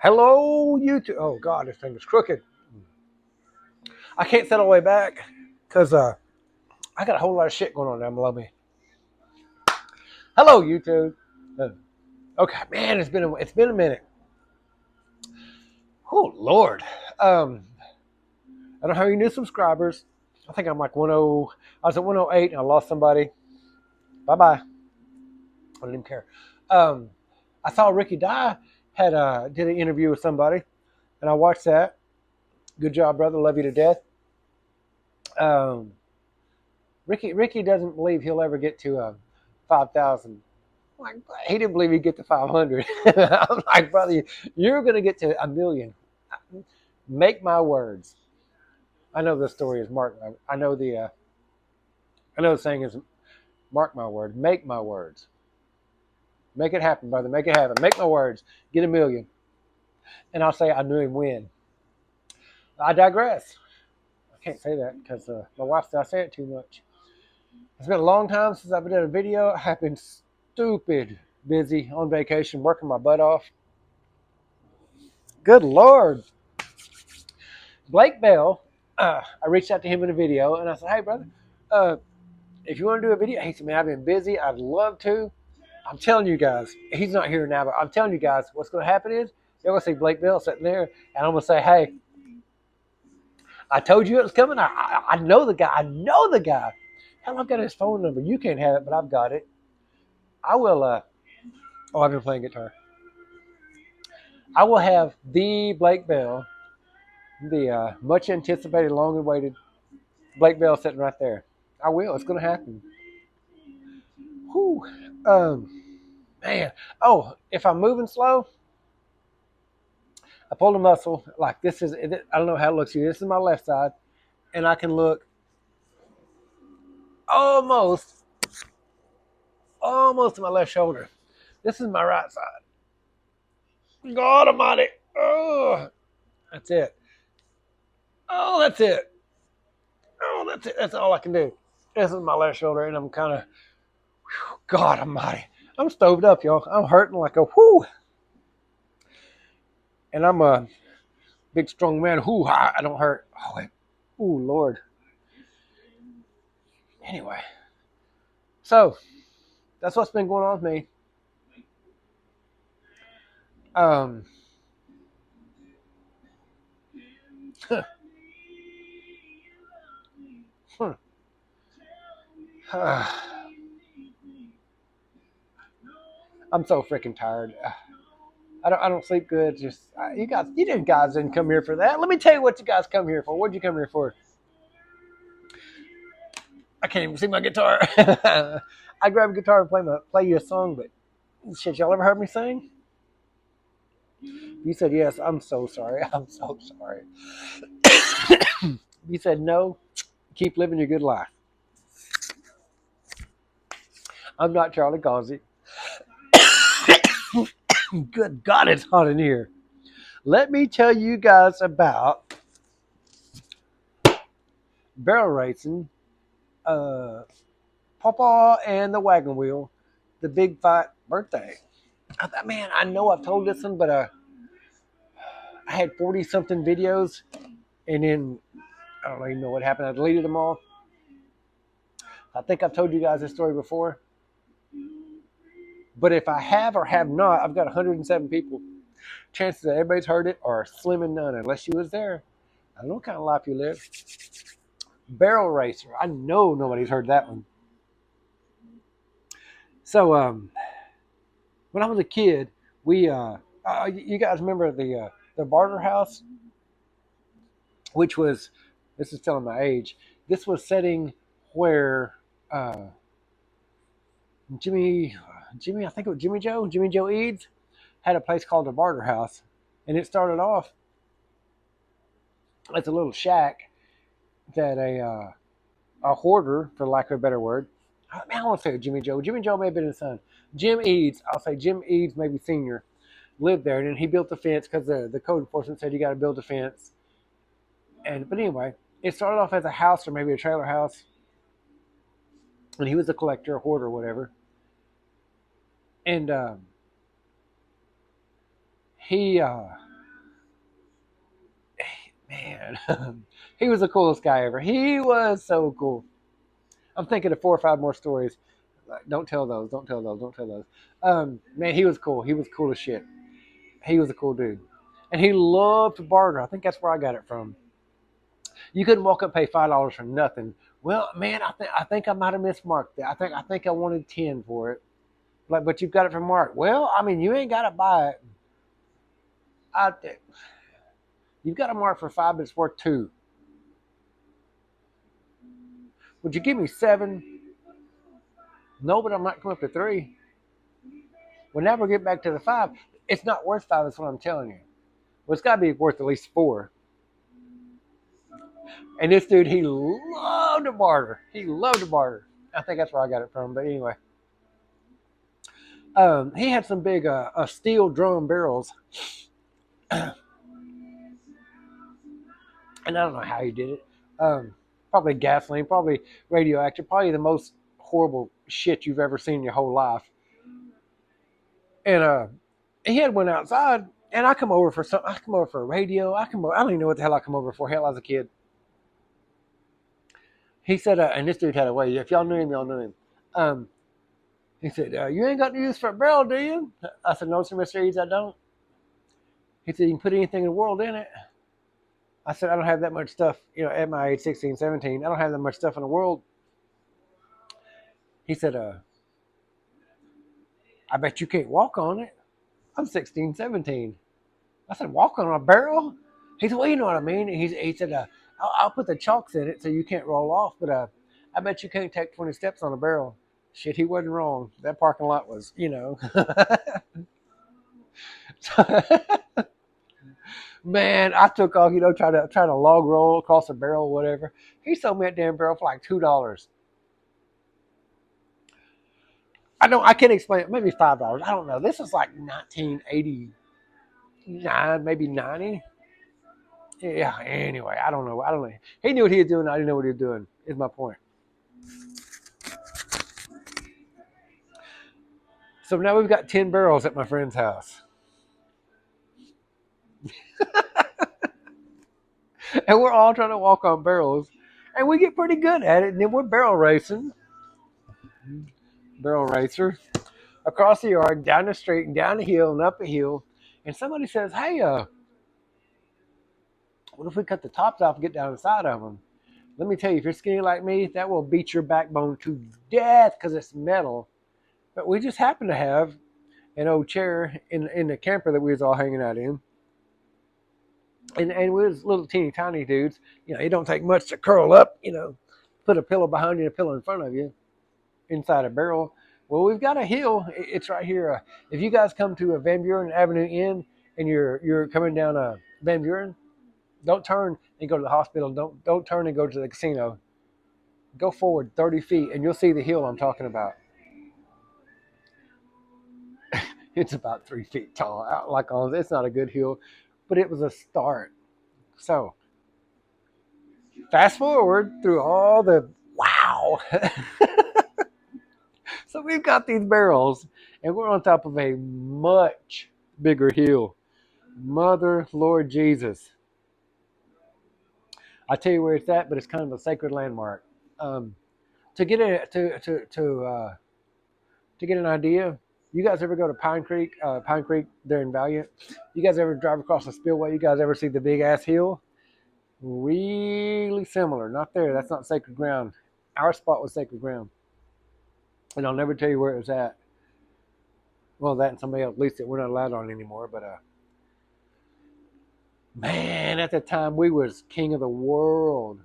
Hello, YouTube. Oh, God, this thing is crooked. I can't set all the way back because I got a whole lot of shit going on down below me. Hello, YouTube. Okay, man, it's been a minute. Oh, Lord. I don't have any new subscribers. I think I'm like 10. I was at 108 and I lost somebody. Bye bye. I didn't even care. Um, I saw Ricky Dye had did an interview with somebody, and I watched that. Good job, brother. Love you to death. Um, Ricky doesn't believe he'll ever get to 5,000. Like, he didn't believe he'd get to 500. I'm like, brother, you're going to get to 1,000,000. Make my words. I know the story is mark. I know the saying is mark my words. Make my words. Make it happen, brother. Make it happen. Make my words. Get 1,000,000. And I'll say I knew him win. I digress. I can't say that because my wife said I say it too much. It's been a long time since I've done a video. I've been stupid busy on vacation, working my butt off. Good Lord. Blake Bell, I reached out to him in a video and I said, hey, brother, if you want to do a video, he said, man, I've been busy. I'd love to. I'm telling you guys, he's not here now, but I'm telling you guys, what's going to happen is you're going to see Blake Bell sitting there and I'm going to say, hey, I told you it was coming. I know the guy. I know the guy. Hell, I've got his phone number. You can't have it, but I've got it. I will. Oh, I've been playing guitar. I will have the Blake Bell, the much anticipated, long awaited Blake Bell sitting right there. I will. It's going to happen. Whew. Man. Oh, if I'm moving slow, I pull a muscle. Like this is, I don't know how it looks to you. This is my left side. And I can look almost, almost to my left shoulder. This is my right side. God almighty. Oh, that's it. Oh, that's it. Oh, that's it. That's all I can do. This is my left shoulder, and I'm kind of, God almighty. I'm stoved up, y'all. I'm hurting like a whoo. And I'm a big, strong man. Whoo, I don't hurt. Oh, wait. Ooh, Lord. Anyway. So, that's what's been going on with me. Um, I'm so freaking tired. I don't sleep good. Just you guys didn't come here for that. Let me tell you what you guys come here for. What'd you come here for? I can't even see my guitar. I grab a guitar and play you a song, but shit, y'all ever heard me sing? You said yes. I'm so sorry. I'm so sorry. You said no. Keep living your good life. I'm not Charlie Causey. Good God, it's hot in here. Let me tell you guys about barrel racing, Pawpaw and the Wagon Wheel, the Big Fight birthday. Man, I know I've told this one, but I had 40 something videos, and then I don't even know what happened. I deleted them all. I think I've told you guys this story before. But if I have or have not, I've got 107 people. Chances that everybody's heard it are slim and none, unless you was there. I don't know what kind of life you live. Barrel racer. I know nobody's heard that one. So when I was a kid, we you guys remember the barter house, which was, this is telling my age. This was setting where uh, Jimmy, I think it was Jimmy Joe Eads had a place called the Barter House, and it started off as a little shack that a hoarder, for lack of a better word, I want to say Jimmy Joe. Jimmy Joe may have been his son. Jim Eads, I'll say Jim Eads, maybe senior, lived there, and then he built the fence because the code enforcement said you got to build a fence. But anyway, it started off as a house or maybe a trailer house, and he was a collector, a hoarder, whatever. And he man. He was the coolest guy ever. He was so cool. I'm thinking of 4 or 5 more stories. Don't tell those. Don't tell those. Don't tell those. Man, he was cool. He was cool as shit. He was a cool dude, and he loved to barter. I think that's where I got it from. You couldn't walk up and pay $5 for nothing. Well, man, I think I might have mismarked that. I think I wanted 10 for it. Like, but you've got it from Mark. Well, I mean, you ain't got to buy it. I, you've got a mark for 5, but it's worth 2. Would you give me 7? No, but I might come up to 3. Well, now we'll get back to the 5. It's not worth 5. That's what I'm telling you. Well, it's got to be worth at least 4. And this dude, he loved to barter. He loved to barter. I think that's where I got it from. But anyway, he had some big steel drum barrels, and I don't know how he did it. Probably gasoline, probably radioactive, probably the most horrible shit you've ever seen in your whole life. And he had went outside, and I come over for something. I come over for a radio. I don't even know what the hell I come over for. Hell, I was a kid. He said, and this dude had a way. If y'all knew him, y'all knew him. He said, "You ain't got to use for a barrel, do you?" I said, "No, sir, Mr. Eads, I don't." He said, "You can put anything in the world in it." I said, "I don't have that much stuff, at my age, 16, 17. I don't have that much stuff in the world." He said, "I bet you can't walk on it." I'm 16, 17. I said, "Walk on a barrel?" He said, "Well, you know what I mean." He said, I'll put the chalks in it so you can't roll off, but I bet you can't take 20 steps on a barrel." Shit, he wasn't wrong. That parking lot was, Man, I took off, trying to log roll across a barrel, whatever. He sold me that damn barrel for like $2. I can't explain it. Maybe $5. I don't know. This is like 1989, maybe 90. Yeah. Anyway, I don't know. I don't know. He knew what he was doing. I didn't know what he was doing. Is my point. So now we've got 10 barrels at my friend's house, and we're all trying to walk on barrels, and we get pretty good at it. And then we're barrel racer across the yard, down the street, and down the hill, and up a hill. And somebody says, "Hey, what if we cut the tops off and get down the side of them?" Let me tell you, if you're skinny like me, that will beat your backbone to death because it's metal. But we just happen to have an old chair in the camper that we was all hanging out in. And we was little teeny tiny dudes. It don't take much to curl up, put a pillow behind you and a pillow in front of you inside a barrel. Well, we've got a hill. It's right here. If you guys come to a Van Buren Avenue Inn and you're coming down Van Buren, don't turn and go to the hospital. Don't turn and go to the casino. Go forward 30 feet and you'll see the hill I'm talking about. It's about 3 feet tall. Like it's not a good hill, but it was a start. So fast forward through all the wow. So we've got these barrels, and we're on top of a much bigger hill. Mother Lord Jesus. I tell you where it's at, but it's kind of a sacred landmark. To get a, to get an idea, you guys ever go to Pine Creek? Pine Creek there in Valiant. You guys ever drive across the spillway? You guys ever see the big ass hill? Really similar. Not there. That's not sacred ground. Our spot was sacred ground, and I'll never tell you where it was at. Well, that and somebody else leased it. We're not allowed on anymore. But man, at the time we was king of the world.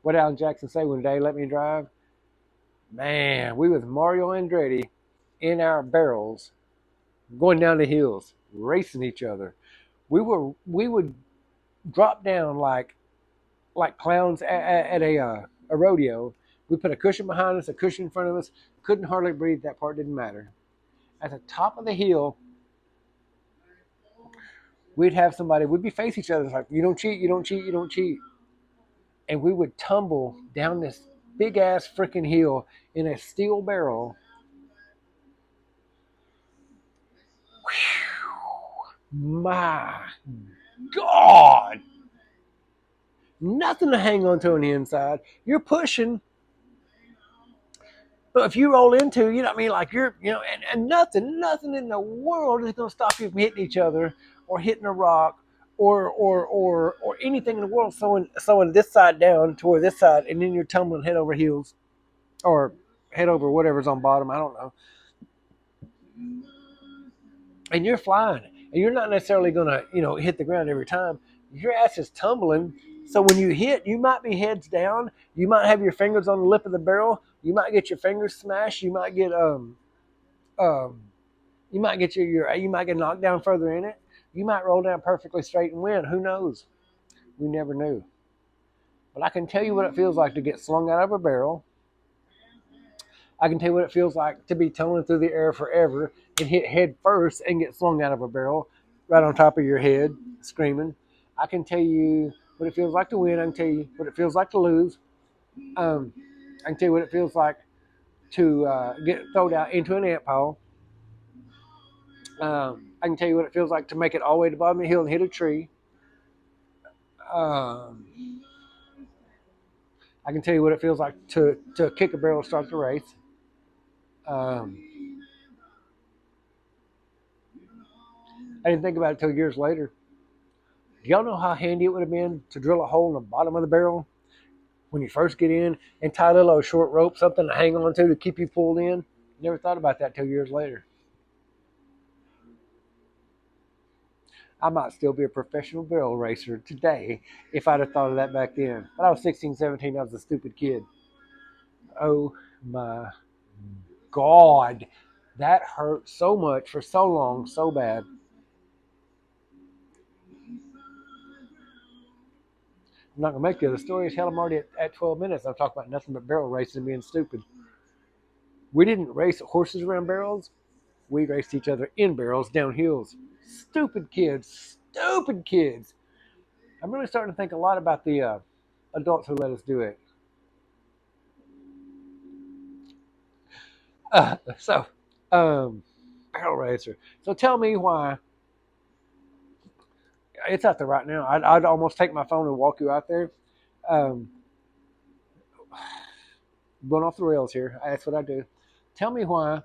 What Alan Jackson say when Dave let me drive? Man, we was Mario Andretti in our barrels, going down the hills, racing each other. We would drop down like clowns at a rodeo. We put a cushion behind us, a cushion in front of us. Couldn't hardly breathe. That part didn't matter. At the top of the hill, we'd have somebody. We'd be face each other like, "You don't cheat. You don't cheat. You don't cheat." And we would tumble down this big ass freaking hill in a steel barrel. Whew, my God. Nothing to hang on to on the inside. You're pushing, but if you roll into, you know what I mean, like you're, and nothing in the world is going to stop you from hitting each other or hitting a rock or anything in the world throwing this side down toward this side, and then you're tumbling head over heels or head over whatever's on bottom. I don't know. And you're flying, and you're not necessarily going to, hit the ground every time. Your ass is tumbling. So when you hit, you might be heads down. You might have your fingers on the lip of the barrel. You might get your fingers smashed. Um, you might get you might get knocked down further in it. You might roll down perfectly straight and win. Who knows? We never knew. But I can tell you what it feels like to get slung out of a barrel. I can tell you what it feels like to be tumbling through the air forever and hit head first and get slung out of a barrel right on top of your head, screaming. I can tell you what it feels like to win. I can tell you what it feels like to lose. Um, I can tell you what it feels like to get thrown out into an ant pile. I can tell you what it feels like to make it all the way to the bottom of the hill and hit a tree. Um, I can tell you what it feels like to kick a barrel and start the race. Um, I didn't think about it until years later. Do y'all know how handy it would have been to drill a hole in the bottom of the barrel when you first get in and tie a little short rope, something to hang on to keep you pulled in? Never thought about that till years later. I might still be a professional barrel racer today if I'd have thought of that back then. But I was 16, 17. I was a stupid kid. Oh my God. That hurt so much for so long, so bad. I'm not going to make the other stories. Hell, I'm already at 12 minutes. I'm talking about nothing but barrel racing and being stupid. We didn't race horses around barrels. We raced each other in barrels down hills. Stupid kids. Stupid kids. I'm really starting to think a lot about the adults who let us do it. So, barrel racer. So tell me why. It's out there right now. I'd almost take my phone and walk you out there. Um, Going off the rails here. That's what I do. Tell me why.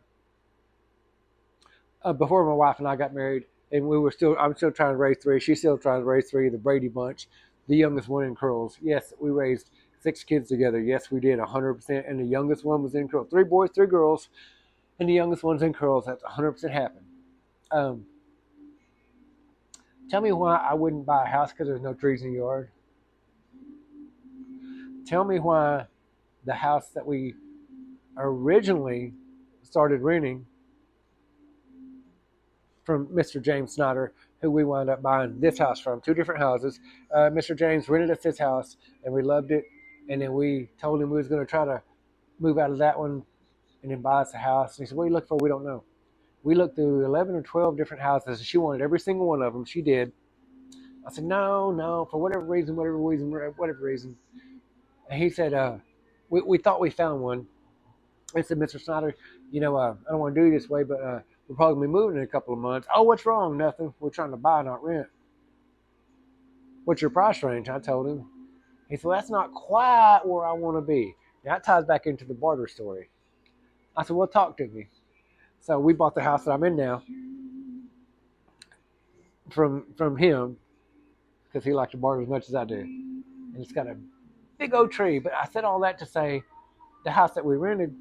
Before my wife and I got married, and I'm still trying to raise three. She's still trying to raise three. The Brady bunch, the youngest one in curls. Yes, we raised 6 kids together. Yes, we did 100%. And the youngest one was in curls. 3 boys, 3 girls, and the youngest one's in curls. That's 100% happened. Um, Tell me why I wouldn't buy a house because there's no trees in the yard. Tell me why the house that we originally started renting from Mr. James Snyder, who we wound up buying this house from, 2 different houses. Mr. James rented us this house, and we loved it. And then we told him we was going to try to move out of that one and then buy us a house. And he said, "What are you looking for?" "We don't know." We looked through 11 or 12 different houses, and she wanted every single one of them. She did. I said, "No, no, for whatever reason, whatever reason, whatever reason." And he said, we thought we found one. I said, "Mr. Snyder, I don't want to do you this way, but we're probably going to be moving in a couple of months." "Oh, what's wrong?" "Nothing. We're trying to buy, not rent." "What's your price range?" I told him. He said, "Well, that's not quite where I want to be." Now, that ties back into the barter story. I said, "Well, talk to me." So we bought the house that I'm in now from him because he likes to barter as much as I do. And it's got a big old tree. But I said all that to say the house that we rented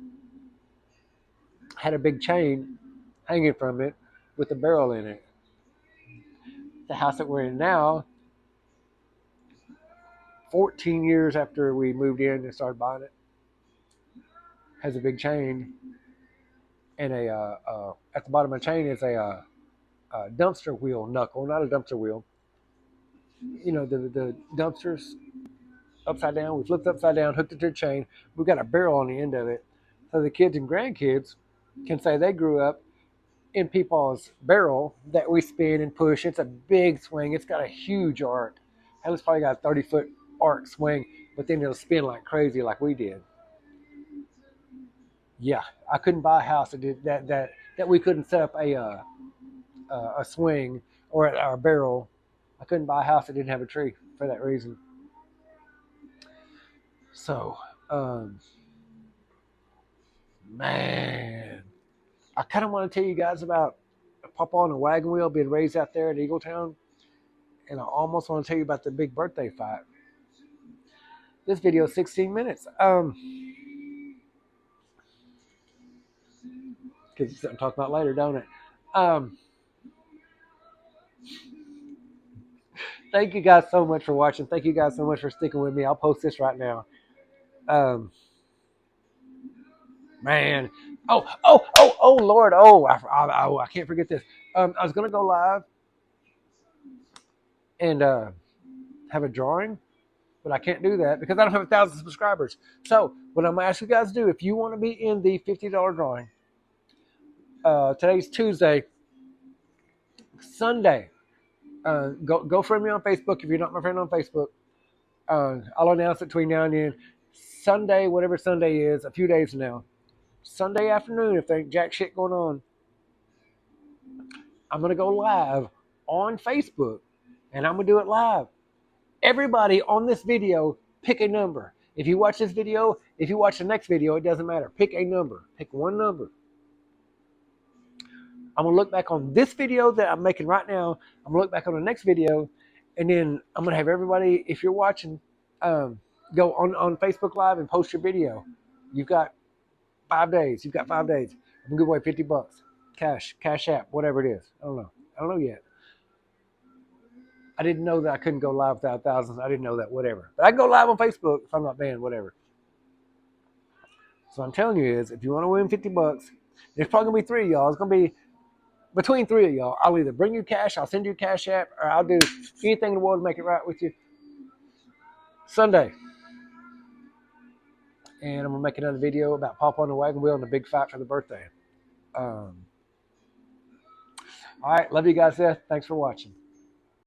had a big chain hanging from it with a barrel in it. The house that we're in now, 14 years after we moved in and started buying it, has a big chain, and at the bottom of the chain is a dumpster wheel knuckle, not a dumpster wheel. The dumpsters upside down. We flipped upside down, hooked it to a chain. We've got a barrel on the end of it, so the kids and grandkids can say they grew up in Peepaw's barrel that we spin and push. It's a big swing. It's got a huge arc. Hell, it's probably got a 30-foot arc swing, but then it'll spin like crazy, like we did. Yeah, I couldn't buy a house that did that we couldn't set up a swing or a barrel. I couldn't buy a house that didn't have a tree for that reason. So, man, I kind of want to tell you guys about Papa on the Wagon Wheel being raised out there at Eagletown, and I almost want to tell you about the big birthday fight. This video is 16 minutes. Because it's something to talk about later, don't it? Um, Thank you guys so much for watching. Thank you guys so much for sticking with me. I'll post this right now. Um, man, oh, Lord, I can't forget this. I was gonna go live and have a drawing, but I can't do that because I don't have 1,000 subscribers. So what I'm gonna ask you guys to do, if you want to be in the $50 drawing, today's Tuesday, Sunday, go friend me on Facebook if you're not my friend on Facebook. I'll announce it between now and then. Sunday, whatever Sunday is, a few days from now. Sunday afternoon, if there ain't jack shit going on, I'm gonna go live on Facebook, and I'm gonna do it live. Everybody on this video, pick a number. If you watch this video, if you watch the next video, it doesn't matter. Pick a number. Pick one number. I'm gonna look back on this video that I'm making right now. I'm gonna look back on the next video, and then I'm gonna have everybody, if you're watching, go on Facebook Live and post your video. You've got 5 days. You've got 5 days. I'm gonna give away $50, cash app, whatever it is. I don't know yet. I didn't know that I couldn't go live without thousands. I didn't know that. Whatever. But I can go live on Facebook if I'm not banned. Whatever. So I'm telling you is, if you want to win $50, there's probably gonna be three of y'all. It's gonna be between three of y'all. I'll either bring you cash, I'll send you a cash app, or I'll do anything in the world to make it right with you. Sunday. And I'm gonna make another video about Papa on the Wagon Wheel and the big fight for the birthday. All right, love you guys. Thanks for watching.